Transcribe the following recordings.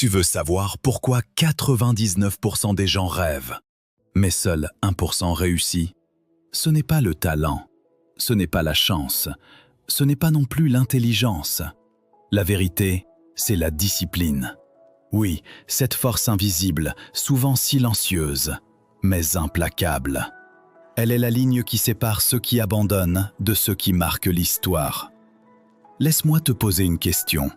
Tu veux savoir pourquoi 99% des gens rêvent, mais seul 1% réussit? Ce n'est pas le talent, ce n'est pas la chance, ce n'est pas non plus l'intelligence. La vérité, c'est la discipline. Oui, cette force invisible, souvent silencieuse, mais implacable. Elle est la ligne qui sépare ceux qui abandonnent de ceux qui marquent l'histoire. Laisse-moi te poser une question.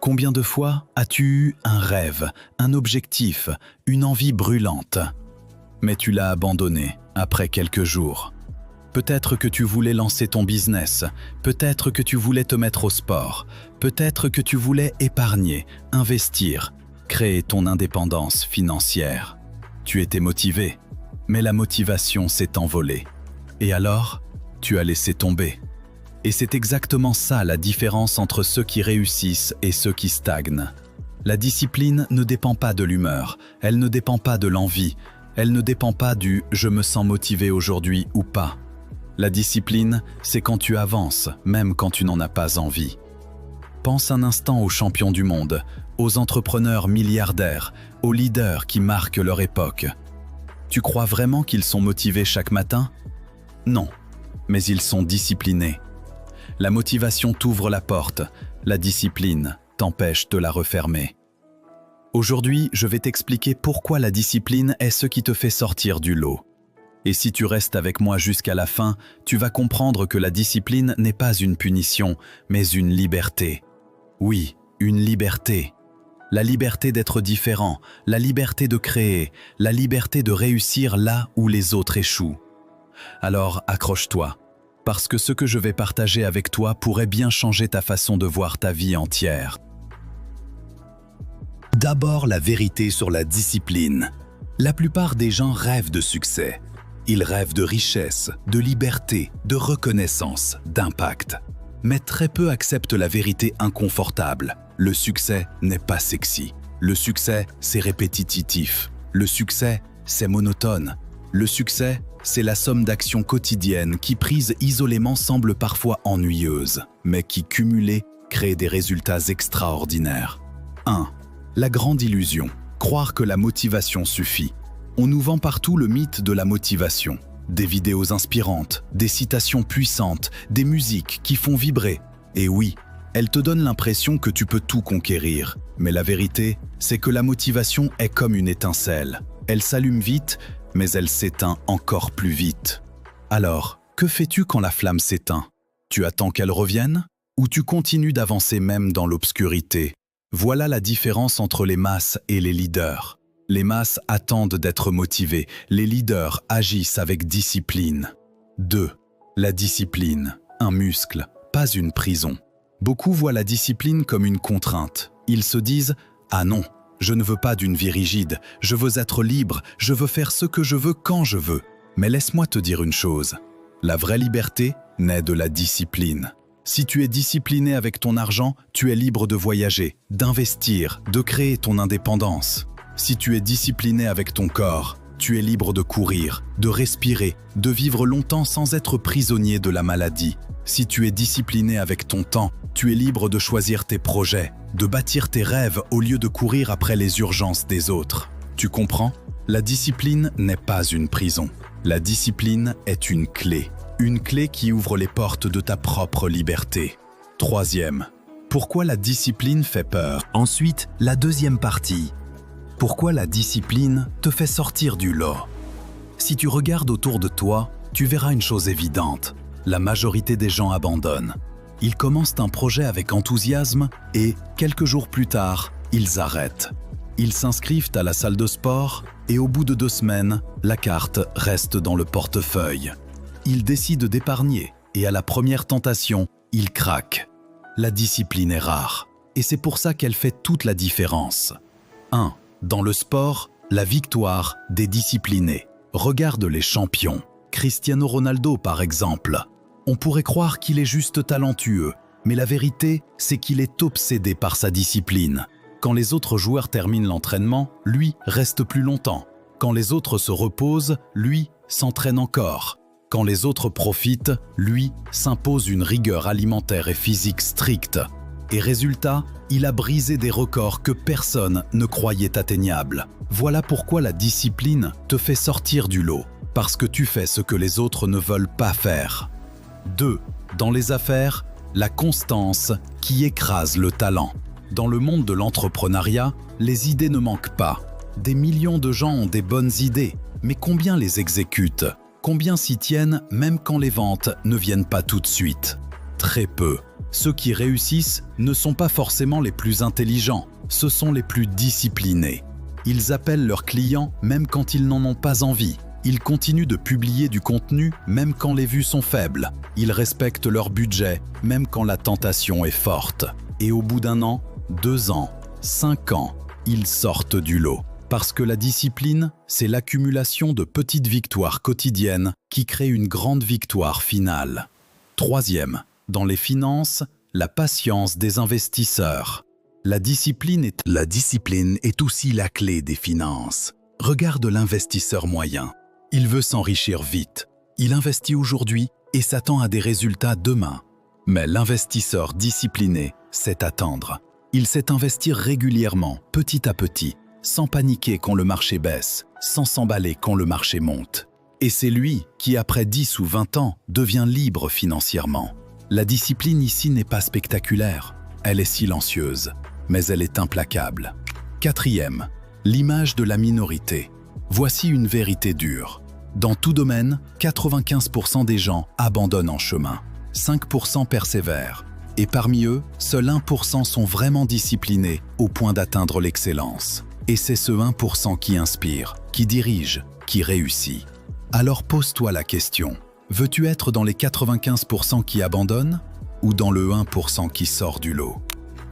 Combien de fois as-tu eu un rêve, un objectif, une envie brûlante, mais tu l'as abandonné après quelques jours? Peut-être que tu voulais lancer ton business, peut-être que tu voulais te mettre au sport, peut-être que tu voulais épargner, investir, créer ton indépendance financière. Tu étais motivé, mais la motivation s'est envolée. Et alors, tu as laissé tomber. Et c'est exactement ça la différence entre ceux qui réussissent et ceux qui stagnent. La discipline ne dépend pas de l'humeur, elle ne dépend pas de l'envie, elle ne dépend pas du « je me sens motivé aujourd'hui » ou pas. La discipline, c'est quand tu avances, même quand tu n'en as pas envie. Pense un instant aux champions du monde, aux entrepreneurs milliardaires, aux leaders qui marquent leur époque. Tu crois vraiment qu'ils sont motivés chaque matin? Non, mais ils sont disciplinés. La motivation t'ouvre la porte, la discipline t'empêche de la refermer. Aujourd'hui, je vais t'expliquer pourquoi la discipline est ce qui te fait sortir du lot. Et si tu restes avec moi jusqu'à la fin, tu vas comprendre que la discipline n'est pas une punition, mais une liberté. Oui, une liberté. La liberté d'être différent, la liberté de créer, la liberté de réussir là où les autres échouent. Alors accroche-toi. Parce que ce que je vais partager avec toi pourrait bien changer ta façon de voir ta vie entière. D'abord, la vérité sur la discipline. La plupart des gens rêvent de succès. Ils rêvent de richesse, de liberté, de reconnaissance, d'impact. Mais très peu acceptent la vérité inconfortable. Le succès n'est pas sexy. Le succès, c'est répétitif. Le succès, c'est monotone. Le succès, c'est la somme d'actions quotidiennes qui, prises isolément, semblent parfois ennuyeuses, mais qui, cumulées, créent des résultats extraordinaires. 1. La grande illusion. Croire que la motivation suffit. On nous vend partout le mythe de la motivation. Des vidéos inspirantes, des citations puissantes, des musiques qui font vibrer. Et oui, elles te donnent l'impression que tu peux tout conquérir. Mais la vérité, c'est que la motivation est comme une étincelle. Elle s'allume vite, mais elle s'éteint encore plus vite. Alors, que fais-tu quand la flamme s'éteint? Tu attends qu'elle revienne? Ou tu continues d'avancer même dans l'obscurité? Voilà la différence entre les masses et les leaders. Les masses attendent d'être motivées, les leaders agissent avec discipline. 2. La discipline, un muscle, pas une prison. Beaucoup voient la discipline comme une contrainte. Ils se disent « Ah non, je ne veux pas d'une vie rigide, je veux être libre, je veux faire ce que je veux quand je veux. » Mais laisse-moi te dire une chose, la vraie liberté naît de la discipline. Si tu es discipliné avec ton argent, tu es libre de voyager, d'investir, de créer ton indépendance. Si tu es discipliné avec ton corps, tu es libre de courir, de respirer, de vivre longtemps sans être prisonnier de la maladie. Si tu es discipliné avec ton temps, tu es libre de choisir tes projets, de bâtir tes rêves au lieu de courir après les urgences des autres. Tu comprends? La discipline n'est pas une prison. La discipline est une clé qui ouvre les portes de ta propre liberté. 3e, pourquoi la discipline fait peur? Ensuite, la deuxième partie. Pourquoi la discipline te fait sortir du lot? Si tu regardes autour de toi, tu verras une chose évidente. La majorité des gens abandonnent. Ils commencent un projet avec enthousiasme et, quelques jours plus tard, ils arrêtent. Ils s'inscrivent à la salle de sport et au bout de 2 semaines, la carte reste dans le portefeuille. Ils décident d'épargner et à la première tentation, ils craquent. La discipline est rare et c'est pour ça qu'elle fait toute la différence. 1. Dans le sport, la victoire des disciplinés. Regarde les champions. Cristiano Ronaldo par exemple. On pourrait croire qu'il est juste talentueux, mais la vérité, c'est qu'il est obsédé par sa discipline. Quand les autres joueurs terminent l'entraînement, lui reste plus longtemps. Quand les autres se reposent, lui s'entraîne encore. Quand les autres profitent, lui s'impose une rigueur alimentaire et physique stricte. Et résultat, il a brisé des records que personne ne croyait atteignables. Voilà pourquoi la discipline te fait sortir du lot, parce que tu fais ce que les autres ne veulent pas faire. 2. Dans les affaires, la constance qui écrase le talent. Dans le monde de l'entrepreneuriat, les idées ne manquent pas. Des millions de gens ont des bonnes idées, mais combien les exécutent? Combien s'y tiennent même quand les ventes ne viennent pas tout de suite? Très peu. Ceux qui réussissent ne sont pas forcément les plus intelligents, ce sont les plus disciplinés. Ils appellent leurs clients même quand ils n'en ont pas envie. Ils continuent de publier du contenu même quand les vues sont faibles. Ils respectent leur budget même quand la tentation est forte. Et au bout d'1 an, 2 ans, 5 ans, ils sortent du lot. Parce que la discipline, c'est l'accumulation de petites victoires quotidiennes qui créent une grande victoire finale. 3e, dans les finances, la patience des investisseurs. La discipline est aussi la clé des finances. Regarde l'investisseur moyen. Il veut s'enrichir vite. Il investit aujourd'hui et s'attend à des résultats demain. Mais l'investisseur discipliné sait attendre. Il sait investir régulièrement, petit à petit, sans paniquer quand le marché baisse, sans s'emballer quand le marché monte. Et c'est lui qui, après 10 ou 20 ans, devient libre financièrement. La discipline ici n'est pas spectaculaire, elle est silencieuse, mais elle est implacable. 4e, l'image de la minorité. Voici une vérité dure. Dans tout domaine, 95% des gens abandonnent en chemin. 5% persévèrent. Et parmi eux, seuls 1% sont vraiment disciplinés au point d'atteindre l'excellence. Et c'est ce 1% qui inspire, qui dirige, qui réussit. Alors pose-toi la question, veux-tu être dans les 95% qui abandonnent ou dans le 1% qui sort du lot?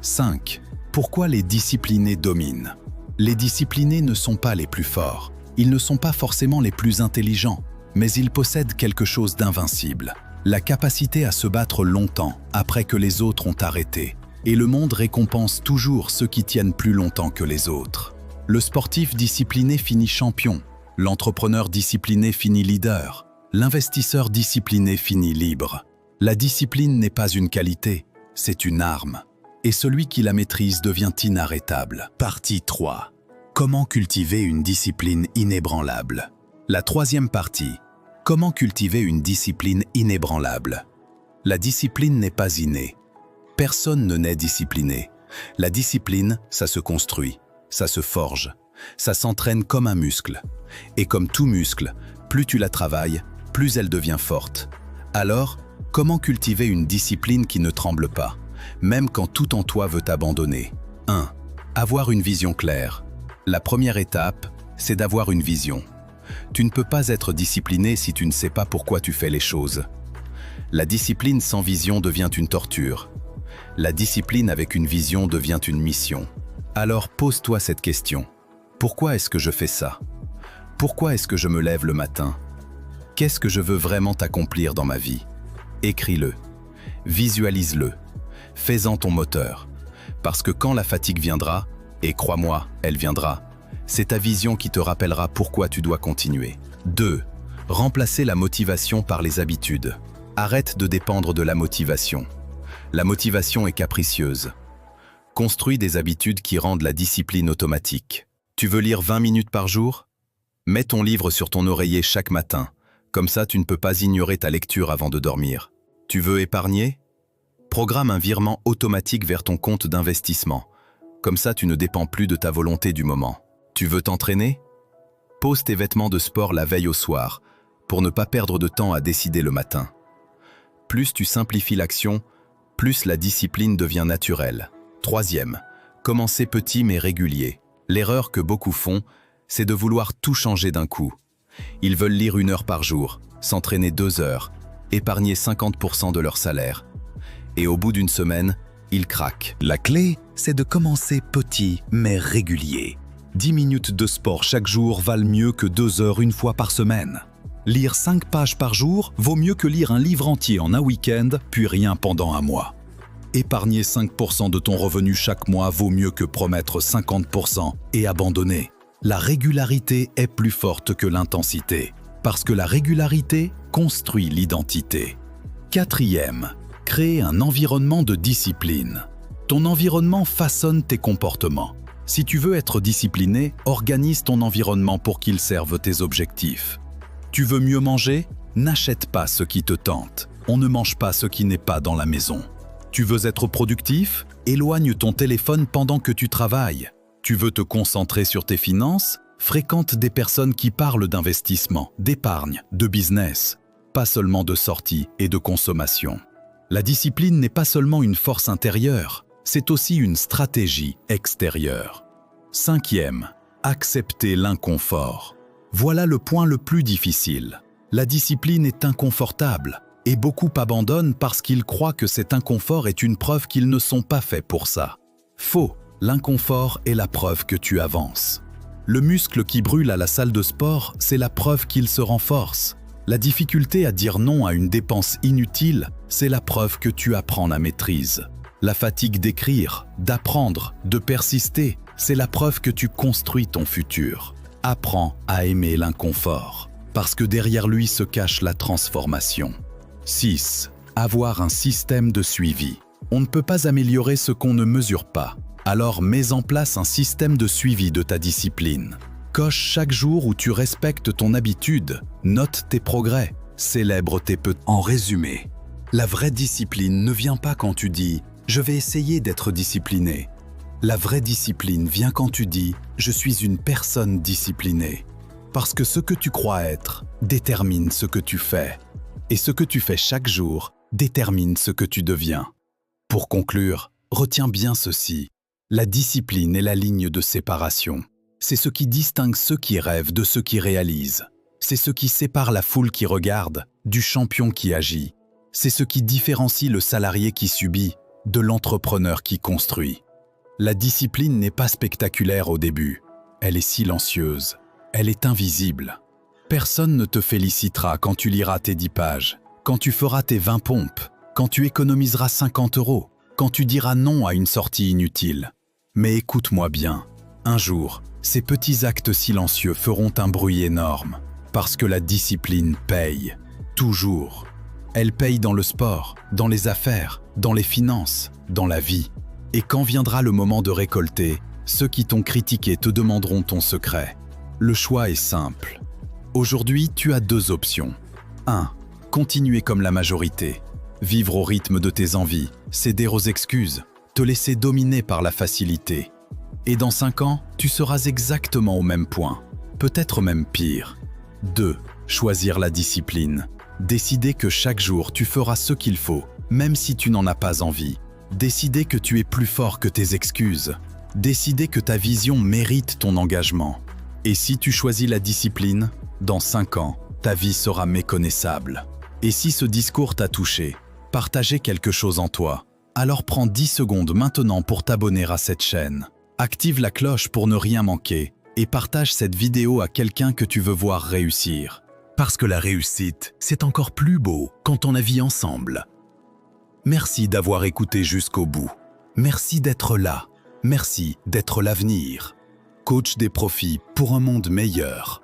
5. Pourquoi les disciplinés dominent? Les disciplinés ne sont pas les plus forts, ils ne sont pas forcément les plus intelligents, mais ils possèdent quelque chose d'invincible. La capacité à se battre longtemps après que les autres ont arrêté. Et le monde récompense toujours ceux qui tiennent plus longtemps que les autres. Le sportif discipliné finit champion, l'entrepreneur discipliné finit leader, l'investisseur discipliné finit libre. La discipline n'est pas une qualité, c'est une arme. Et celui qui la maîtrise devient inarrêtable. Partie 3. Comment cultiver une discipline inébranlable? La 3e partie. Comment cultiver une discipline inébranlable? La discipline n'est pas innée. Personne ne naît discipliné. La discipline, ça se construit, ça se forge, ça s'entraîne comme un muscle. Et comme tout muscle, plus tu la travailles, plus elle devient forte. Alors, comment cultiver une discipline qui ne tremble pas, même quand tout en toi veut t'abandonner? 1. Avoir une vision claire. La première étape, c'est d'avoir une vision. Tu ne peux pas être discipliné si tu ne sais pas pourquoi tu fais les choses. La discipline sans vision devient une torture. La discipline avec une vision devient une mission. Alors pose-toi cette question. Pourquoi est-ce que je fais ça? Pourquoi est-ce que je me lève le matin? Qu'est-ce que je veux vraiment accomplir dans ma vie? Écris-le. Visualise-le. Fais-en ton moteur. Parce que quand la fatigue viendra, et crois-moi, elle viendra, c'est ta vision qui te rappellera pourquoi tu dois continuer. 2. Remplacer la motivation par les habitudes. Arrête de dépendre de la motivation. La motivation est capricieuse. Construis des habitudes qui rendent la discipline automatique. Tu veux lire 20 minutes par jour? Mets ton livre sur ton oreiller chaque matin. Comme ça, tu ne peux pas ignorer ta lecture avant de dormir. Tu veux épargner? Programme un virement automatique vers ton compte d'investissement. Comme ça, tu ne dépends plus de ta volonté du moment. Tu veux t'entraîner? Pose tes vêtements de sport la veille au soir, pour ne pas perdre de temps à décider le matin. Plus tu simplifies l'action, plus la discipline devient naturelle. 3e, commencer petit mais régulier. L'erreur que beaucoup font, c'est de vouloir tout changer d'un coup. Ils veulent lire 1 heure par jour, s'entraîner 2 heures, épargner 50% de leur salaire. Et au bout d'une semaine, ils craquent. La clé, c'est de commencer petit mais régulier. 10 minutes de sport chaque jour valent mieux que 2 heures une fois par semaine. Lire 5 pages par jour vaut mieux que lire un livre entier en un week-end, puis rien pendant un mois. Épargner 5% de ton revenu chaque mois vaut mieux que promettre 50% et abandonner. La régularité est plus forte que l'intensité, parce que la régularité construit l'identité. 4e, créer un environnement de discipline. Ton environnement façonne tes comportements. Si tu veux être discipliné, organise ton environnement pour qu'il serve tes objectifs. Tu veux mieux manger? N'achète pas ce qui te tente. On ne mange pas ce qui n'est pas dans la maison. Tu veux être productif? Éloigne ton téléphone pendant que tu travailles. Tu veux te concentrer sur tes finances? Fréquente des personnes qui parlent d'investissement, d'épargne, de business, pas seulement de sortie et de consommation. La discipline n'est pas seulement une force intérieure, c'est aussi une stratégie extérieure. 5e, accepter l'inconfort. Voilà le point le plus difficile. La discipline est inconfortable et beaucoup abandonnent parce qu'ils croient que cet inconfort est une preuve qu'ils ne sont pas faits pour ça. Faux, l'inconfort est la preuve que tu avances. Le muscle qui brûle à la salle de sport, c'est la preuve qu'il se renforce. La difficulté à dire non à une dépense inutile, c'est la preuve que tu apprends la maîtrise. La fatigue d'écrire, d'apprendre, de persister, c'est la preuve que tu construis ton futur. Apprends à aimer l'inconfort, parce que derrière lui se cache la transformation. 6. Avoir un système de suivi. On ne peut pas améliorer ce qu'on ne mesure pas. Alors mets en place un système de suivi de ta discipline. Coche chaque jour où tu respectes ton habitude, note tes progrès, célèbre tes petits. En résumé, la vraie discipline ne vient pas quand tu dis « je vais essayer d'être discipliné ». La vraie discipline vient quand tu dis « je suis une personne disciplinée ». Parce que ce que tu crois être détermine ce que tu fais. Et ce que tu fais chaque jour détermine ce que tu deviens. Pour conclure, retiens bien ceci. La discipline est la ligne de séparation. C'est ce qui distingue ceux qui rêvent de ceux qui réalisent. C'est ce qui sépare la foule qui regarde du champion qui agit. C'est ce qui différencie le salarié qui subit de l'entrepreneur qui construit. La discipline n'est pas spectaculaire au début. Elle est silencieuse. Elle est invisible. Personne ne te félicitera quand tu liras tes 10 pages, quand tu feras tes 20 pompes, quand tu économiseras 50 €, quand tu diras non à une sortie inutile. Mais écoute-moi bien, un jour, ces petits actes silencieux feront un bruit énorme, parce que la discipline paye, toujours. Elle paye dans le sport, dans les affaires, dans les finances, dans la vie. Et quand viendra le moment de récolter, ceux qui t'ont critiqué te demanderont ton secret. Le choix est simple. Aujourd'hui, tu as 2 options. 1. Continuer comme la majorité. Vivre au rythme de tes envies, céder aux excuses, te laisser dominer par la facilité. Et dans 5 ans, tu seras exactement au même point, peut-être même pire. 2. Choisir la discipline. Décider que chaque jour tu feras ce qu'il faut, même si tu n'en as pas envie. Décider que tu es plus fort que tes excuses. Décider que ta vision mérite ton engagement. Et si tu choisis la discipline, dans 5 ans, ta vie sera méconnaissable. Et si ce discours t'a touché, partagez quelque chose en toi, alors prends 10 secondes maintenant pour t'abonner à cette chaîne. Active la cloche pour ne rien manquer et partage cette vidéo à quelqu'un que tu veux voir réussir. Parce que la réussite, c'est encore plus beau quand on la vit ensemble. Merci d'avoir écouté jusqu'au bout. Merci d'être là. Merci d'être l'avenir. Coach des profits pour un monde meilleur.